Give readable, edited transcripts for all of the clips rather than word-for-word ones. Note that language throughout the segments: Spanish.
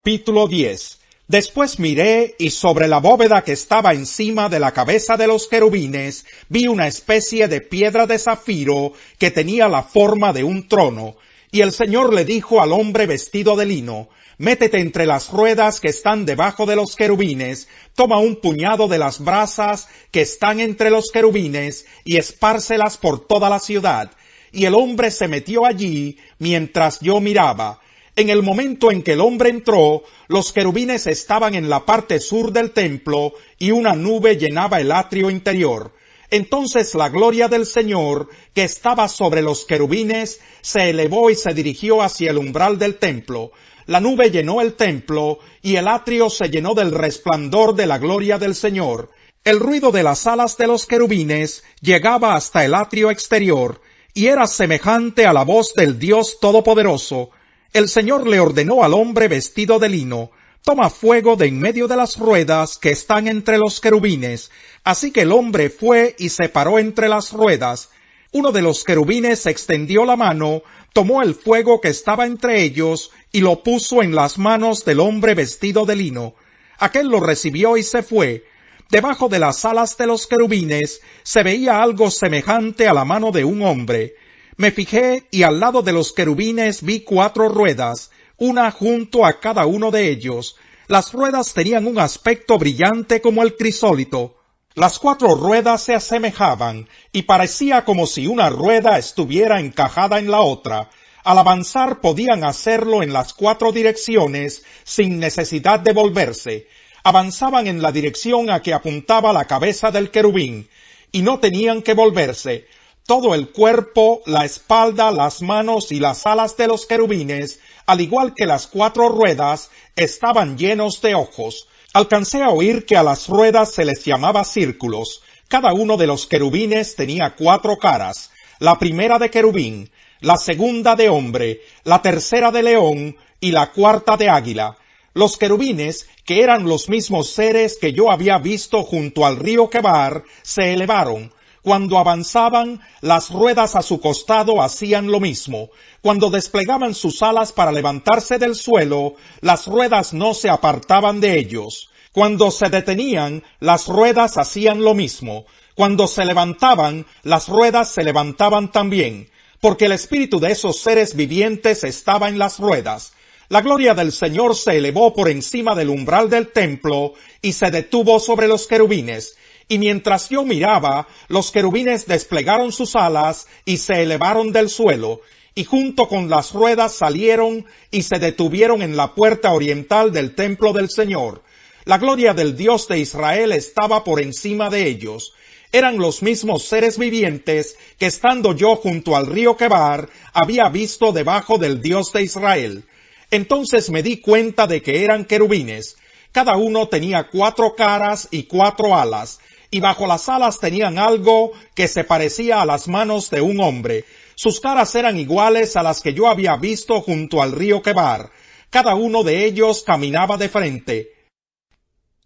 Capítulo 10. Después miré, y sobre la bóveda que estaba encima de la cabeza de los querubines, vi una especie de piedra de zafiro que tenía la forma de un trono. Y el Señor le dijo al hombre vestido de lino: métete entre las ruedas que están debajo de los querubines, toma un puñado de las brasas que están entre los querubines, y espárcelas por toda la ciudad. Y el hombre se metió allí, mientras yo miraba. En el momento en que el hombre entró, los querubines estaban en la parte sur del templo, y una nube llenaba el atrio interior. Entonces la gloria del Señor, que estaba sobre los querubines, se elevó y se dirigió hacia el umbral del templo. La nube llenó el templo, y el atrio se llenó del resplandor de la gloria del Señor. El ruido de las alas de los querubines llegaba hasta el atrio exterior, y era semejante a la voz del Dios Todopoderoso. El Señor le ordenó al hombre vestido de lino: toma fuego de en medio de las ruedas que están entre los querubines. Así que el hombre fue y se paró entre las ruedas. Uno de los querubines extendió la mano, tomó el fuego que estaba entre ellos, y lo puso en las manos del hombre vestido de lino. Aquél lo recibió y se fue. Debajo de las alas de los querubines se veía algo semejante a la mano de un hombre. Me fijé, y al lado de los querubines vi 4 ruedas, una junto a cada uno de ellos. Las ruedas tenían un aspecto brillante como el crisólito. Las 4 ruedas se asemejaban, y parecía como si una rueda estuviera encajada en la otra. Al avanzar podían hacerlo en las 4 direcciones, sin necesidad de volverse. Avanzaban en la dirección a que apuntaba la cabeza del querubín, y no tenían que volverse. Todo el cuerpo, la espalda, las manos y las alas de los querubines, al igual que las 4 ruedas, estaban llenos de ojos. Alcancé a oír que a las ruedas se les llamaba círculos. Cada uno de los querubines tenía 4 caras: la primera de querubín, la segunda de hombre, la tercera de león y la cuarta de águila. Los querubines, que eran los mismos seres que yo había visto junto al río Quebar, se elevaron. Cuando avanzaban, las ruedas a su costado hacían lo mismo. Cuando desplegaban sus alas para levantarse del suelo, las ruedas no se apartaban de ellos. Cuando se detenían, las ruedas hacían lo mismo. Cuando se levantaban, las ruedas se levantaban también, porque el espíritu de esos seres vivientes estaba en las ruedas. La gloria del Señor se elevó por encima del umbral del templo y se detuvo sobre los querubines. Y mientras yo miraba, los querubines desplegaron sus alas y se elevaron del suelo, y junto con las ruedas salieron y se detuvieron en la puerta oriental del templo del Señor. La gloria del Dios de Israel estaba por encima de ellos. Eran los mismos seres vivientes que, estando yo junto al río Quebar, había visto debajo del Dios de Israel. Entonces me di cuenta de que eran querubines. Cada uno tenía 4 caras y 4 alas, y bajo las alas tenían algo que se parecía a las manos de un hombre. Sus caras eran iguales a las que yo había visto junto al río Quebar. Cada uno de ellos caminaba de frente.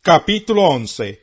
Capítulo 11.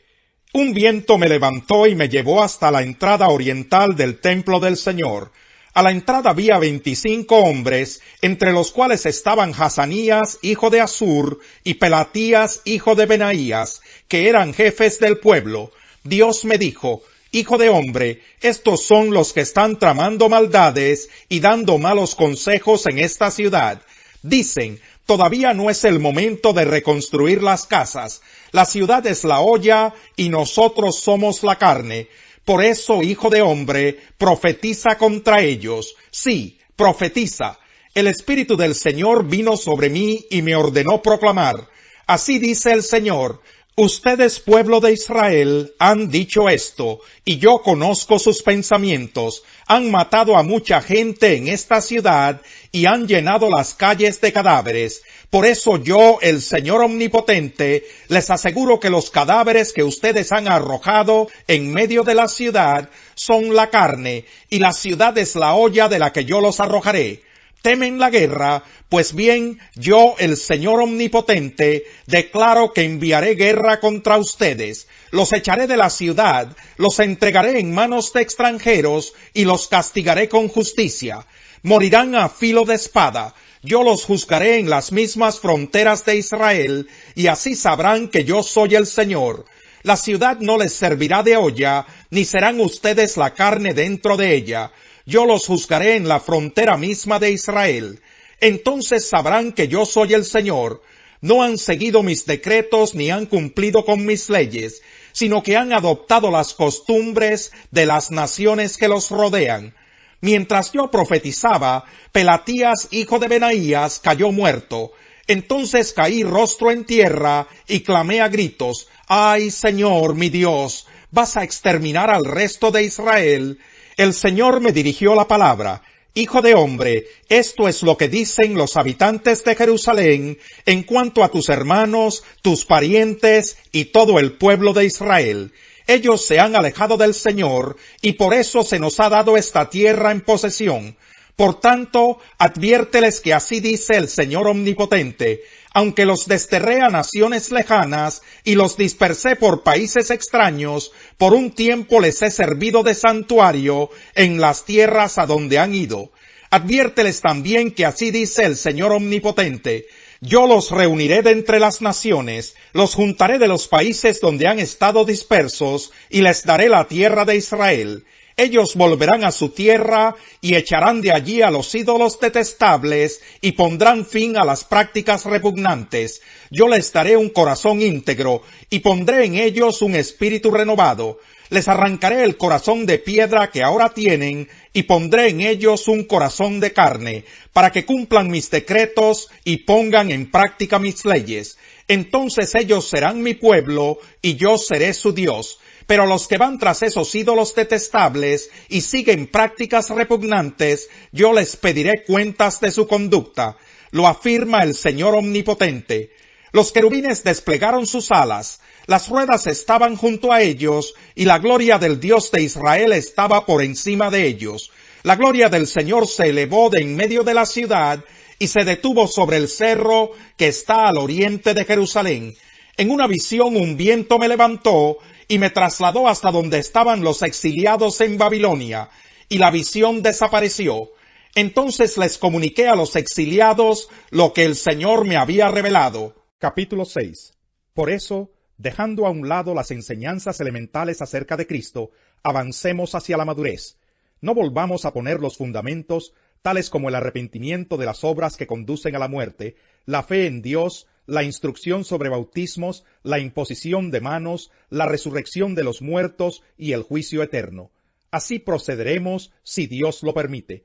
Un viento me levantó y me llevó hasta la entrada oriental del templo del Señor. A la entrada había 25 hombres, entre los cuales estaban Hazanías, hijo de Azur, y Pelatías, hijo de Benaías, que eran jefes del pueblo. Dios me dijo: hijo de hombre, estos son los que están tramando maldades y dando malos consejos en esta ciudad. Dicen: todavía no es el momento de reconstruir las casas. La ciudad es la olla y nosotros somos la carne. Por eso, hijo de hombre, profetiza contra ellos. Sí, profetiza. El Espíritu del Señor vino sobre mí y me ordenó proclamar: así dice el Señor: ustedes, pueblo de Israel, han dicho esto, y yo conozco sus pensamientos. Han matado a mucha gente en esta ciudad, y han llenado las calles de cadáveres. Por eso yo, el Señor Omnipotente, les aseguro que los cadáveres que ustedes han arrojado en medio de la ciudad son la carne, y la ciudad es la olla de la que yo los arrojaré. ¿Temen la guerra? Pues bien, yo, el Señor Omnipotente, declaro que enviaré guerra contra ustedes. Los echaré de la ciudad, los entregaré en manos de extranjeros y los castigaré con justicia. Morirán a filo de espada. Yo los juzgaré en las mismas fronteras de Israel, y así sabrán que yo soy el Señor. La ciudad no les servirá de olla, ni serán ustedes la carne dentro de ella. Yo los juzgaré en la frontera misma de Israel. Entonces sabrán que yo soy el Señor. No han seguido mis decretos ni han cumplido con mis leyes, sino que han adoptado las costumbres de las naciones que los rodean. Mientras yo profetizaba, Pelatías, hijo de Benaías, cayó muerto. Entonces caí rostro en tierra y clamé a gritos: ¡Ay, Señor, mi Dios! ¿Vas a exterminar al resto de Israel? El Señor me dirigió la palabra: Hijo de hombre, esto es lo que dicen los habitantes de Jerusalén en cuanto a tus hermanos, tus parientes y todo el pueblo de Israel. Ellos se han alejado del Señor, y por eso se nos ha dado esta tierra en posesión. Por tanto, adviérteles que así dice el Señor Omnipotente: aunque los desterré a naciones lejanas y los dispersé por países extraños, por un tiempo les he servido de santuario en las tierras a donde han ido. Adviérteles también que así dice el Señor Omnipotente: yo los reuniré de entre las naciones, los juntaré de los países donde han estado dispersos, y les daré la tierra de Israel. Ellos volverán a su tierra y echarán de allí a los ídolos detestables y pondrán fin a las prácticas repugnantes. Yo les daré un corazón íntegro y pondré en ellos un espíritu renovado. Les arrancaré el corazón de piedra que ahora tienen y pondré en ellos un corazón de carne, para que cumplan mis decretos y pongan en práctica mis leyes. Entonces ellos serán mi pueblo y yo seré su Dios. Pero los que van tras esos ídolos detestables y siguen prácticas repugnantes, yo les pediré cuentas de su conducta. Lo afirma el Señor Omnipotente. Los querubines desplegaron sus alas, las ruedas estaban junto a ellos, y la gloria del Dios de Israel estaba por encima de ellos. La gloria del Señor se elevó de en medio de la ciudad, y se detuvo sobre el cerro que está al oriente de Jerusalén. En una visión un viento me levantó, y me trasladó hasta donde estaban los exiliados en Babilonia, y la visión desapareció. Entonces les comuniqué a los exiliados lo que el Señor me había revelado. Capítulo 6. Por eso, dejando a un lado las enseñanzas elementales acerca de Cristo, avancemos hacia la madurez. No volvamos a poner los fundamentos, tales como el arrepentimiento de las obras que conducen a la muerte, la fe en Dios, la instrucción sobre bautismos, la imposición de manos, la resurrección de los muertos y el juicio eterno. Así procederemos si Dios lo permite.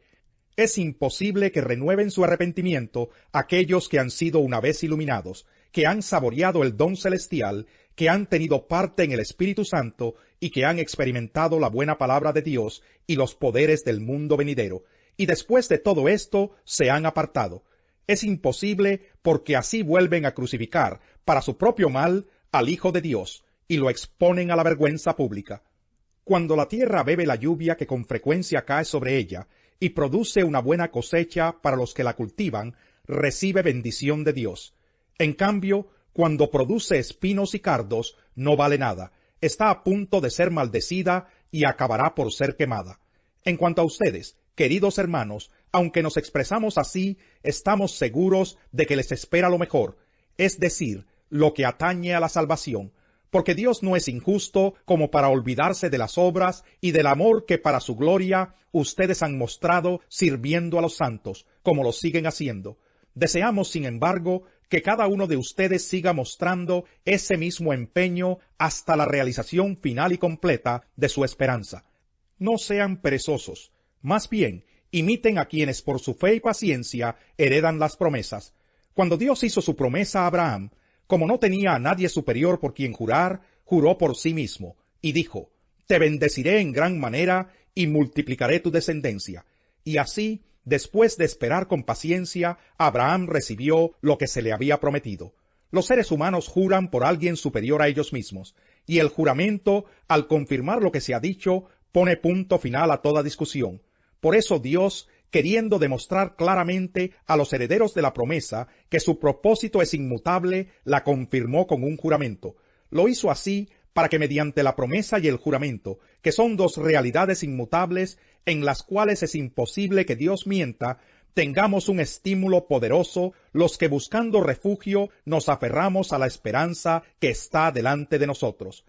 Es imposible que renueven su arrepentimiento aquellos que han sido una vez iluminados, que han saboreado el don celestial, que han tenido parte en el Espíritu Santo y que han experimentado la buena palabra de Dios y los poderes del mundo venidero, y después de todo esto se han apartado. Es imposible porque así vuelven a crucificar, para su propio mal, al Hijo de Dios, y lo exponen a la vergüenza pública. Cuando la tierra bebe la lluvia que con frecuencia cae sobre ella, y produce una buena cosecha para los que la cultivan, recibe bendición de Dios. En cambio, cuando produce espinos y cardos, no vale nada, está a punto de ser maldecida y acabará por ser quemada. En cuanto a ustedes, queridos hermanos, aunque nos expresamos así, estamos seguros de que les espera lo mejor, es decir, lo que atañe a la salvación, porque Dios no es injusto como para olvidarse de las obras y del amor que para su gloria ustedes han mostrado sirviendo a los santos, como lo siguen haciendo. Deseamos, sin embargo, que cada uno de ustedes siga mostrando ese mismo empeño hasta la realización final y completa de su esperanza. No sean perezosos, más bien, imiten a quienes por su fe y paciencia heredan las promesas. Cuando Dios hizo su promesa a Abraham, como no tenía a nadie superior por quien jurar, juró por sí mismo, y dijo: te bendeciré en gran manera y multiplicaré tu descendencia. Y así, después de esperar con paciencia, Abraham recibió lo que se le había prometido. Los seres humanos juran por alguien superior a ellos mismos, y el juramento, al confirmar lo que se ha dicho, pone punto final a toda discusión. Por eso Dios, queriendo demostrar claramente a los herederos de la promesa que su propósito es inmutable, la confirmó con un juramento. Lo hizo así para que mediante la promesa y el juramento, que son dos realidades inmutables en las cuales es imposible que Dios mienta, Tengamos un estímulo poderoso los que buscando refugio nos aferramos a la esperanza que está delante de nosotros.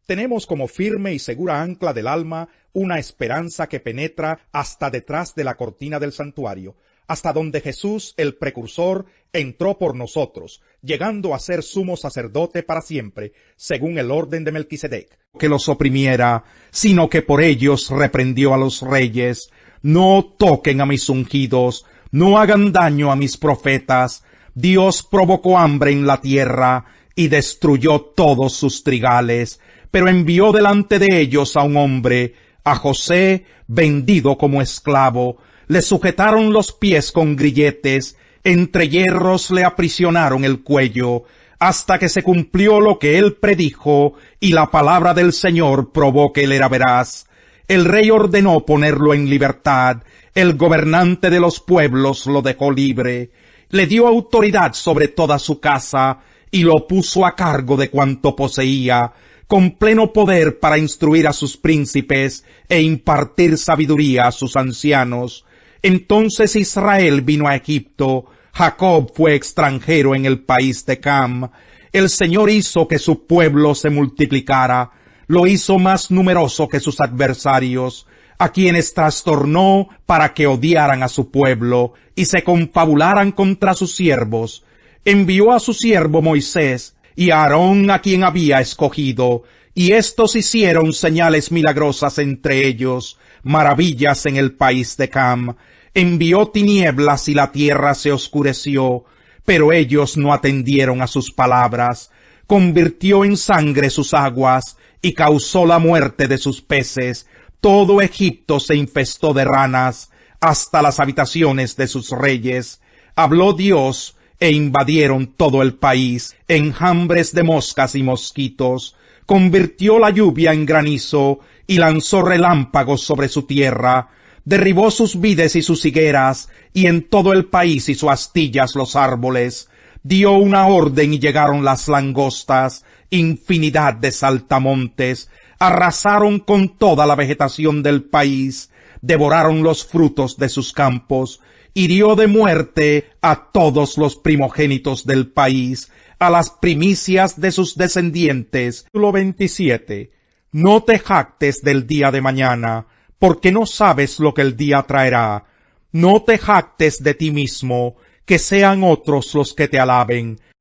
Tenemos como firme y segura ancla del alma una esperanza que penetra hasta detrás de la cortina del santuario, hasta donde Jesús, el precursor, entró por nosotros, llegando a ser sumo sacerdote para siempre, según el orden de Melquisedec. Que los oprimiera, sino que por ellos reprendió a los reyes. No toquen a mis ungidos, no hagan daño a mis profetas. Dios provocó hambre en la tierra y destruyó todos sus trigales, pero envió delante de ellos a un hombre, a José, vendido como esclavo. Le sujetaron los pies con grilletes, entre hierros le aprisionaron el cuello, hasta que se cumplió lo que él predijo, y la palabra del Señor probó que él era veraz. El rey ordenó ponerlo en libertad, el gobernante de los pueblos lo dejó libre, le dio autoridad sobre toda su casa, y lo puso a cargo de cuanto poseía, con pleno poder para instruir a sus príncipes e impartir sabiduría a sus ancianos. Entonces Israel vino a Egipto, Jacob fue extranjero en el país de Cam. El Señor hizo que su pueblo se multiplicara, lo hizo más numeroso que sus adversarios, a quienes trastornó para que odiaran a su pueblo y se confabularan contra sus siervos. Envió a su siervo Moisés y a Aarón, a quien había escogido, y éstos hicieron señales milagrosas entre ellos, maravillas en el país de Cam. Envió tinieblas y la tierra se oscureció, pero ellos no atendieron a sus palabras. Convirtió en sangre sus aguas y causó la muerte de sus peces. Todo Egipto se infestó de ranas, hasta las habitaciones de sus reyes. Habló Dios, e invadieron todo el país, enjambres de moscas y mosquitos. Convirtió la lluvia en granizo, y lanzó relámpagos sobre su tierra. Derribó sus vides y sus higueras, y en todo el país hizo astillas los árboles. Dio una orden y llegaron las langostas, infinidad de saltamontes. Arrasaron con toda la vegetación del país, devoraron los frutos de sus campos, hirió de muerte a todos los primogénitos del país, a las primicias de sus descendientes. Capítulo 27. No te jactes del día de mañana, porque no sabes lo que el día traerá. No te jactes de ti mismo, que sean otros los que te alaben.